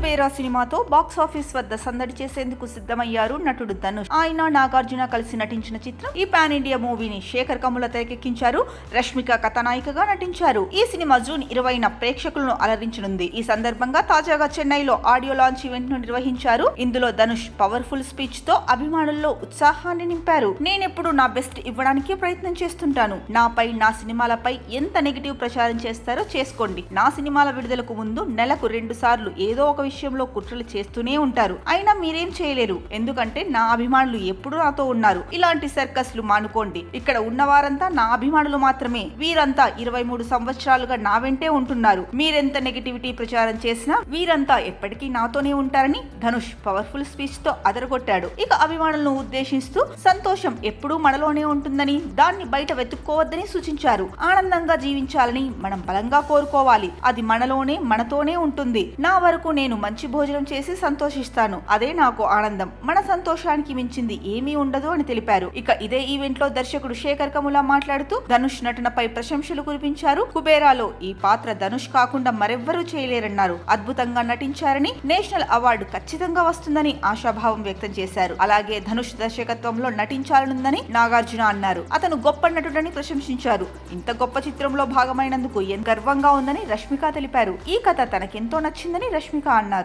కుబేరా సినిమాతో బాక్సాఫీస్ వద్ద సందడి చేసేందుకు సిద్ధమయ్యారు నటుడు ధనుష్. ఆయన నాగార్జున కలిసి నటించిన చిత్రం ఈ పాన్ ఇండియా మూవీని శేఖర్ కమ్ముల తెరకెక్కించారు. రష్మిక కథానాయికగా నటించారు. ఈ సినిమా జూన్ 20న ప్రేక్షకులను అలరించనుంది. ఈ సందర్భంగా తాజాగా చెన్నైలో ఆడియో లాంచ్ ఈవెంట్ ను నిర్వహించారు. ఇందులో ధనుష్ పవర్ఫుల్ స్పీచ్ తో అభిమానుల్లో ఉత్సాహాన్ని నింపారు. నేనెప్పుడు నా బెస్ట్ ఇవ్వడానికి ప్రయత్నం చేస్తుంటాను. నాపై, నా సినిమాలపై ఎంత నెగిటివ్ ప్రచారం చేస్తారో చేసుకోండి. నా సినిమాల విడుదలకు ముందు నెలకు 2 సార్లు ఏదో ఒక విషయంలో కుట్రలు చేస్తూనే ఉంటారు. అయినా మీరేం చేయలేరు. ఎందుకంటే నా అభిమానులు ఎప్పుడూ నాతో ఉన్నారు. ఇలాంటి సర్కస్లు మానుకోండి. ఇక్కడ ఉన్నవారంతా నా అభిమానులు మాత్రమే. వీరంతా 23 సంవత్సరాలుగా నా వెంటే ఉంటున్నారు. మీరెంత నెగిటివిటీ ప్రచారం చేసినా వీరంతా ఎప్పటికీ నాతోనే ఉంటారని ధనుష్ పవర్ఫుల్ స్పీచ్ తో అదరగొట్టాడు. ఇక అభిమానులను ఉద్దేశిస్తూ సంతోషం ఎప్పుడూ మనలోనే ఉంటుందని, దాన్ని బయట వెతుక్కోవద్దని సూచించారు. ఆనందంగా జీవించాలని మనం బలంగా కోరుకోవాలి. అది మనలోనే, మనతోనే ఉంటుంది. నా వరకు నేను మంచి భోజనం చేసి సంతోషిస్తాను. అదే నాకు ఆనందం. మన సంతోషానికి మించింది ఏమీ ఉండదు అని తెలిపారు. ఇక ఇదే ఈవెంట్ లో దర్శకుడు శేఖర్ కమ్ముల మాట్లాడుతూ ధనుష్ నటనపై ప్రశంసలు కురిపించారు. కుబేరాలో ఈ పాత్ర ధనుష్ కాకుండా మరెవ్వరూ చేయలేరన్నారు. అద్భుతంగా నటించారని, నేషనల్ అవార్డు ఖచ్చితంగా వస్తుందని ఆశాభావం వ్యక్తం చేశారు. అలాగే ధనుష్ దర్శకత్వంలో నటించాలనుందని నాగార్జున అన్నారు. అతను గొప్ప నటుడని ప్రశంసించారు. ఇంత గొప్ప చిత్రంలో భాగమైనందుకు ఎంత గర్వంగా ఉందని రష్మిక తెలిపారు. ఈ కథ తనకెంతో నచ్చిందని రష్మిక అన్నారు.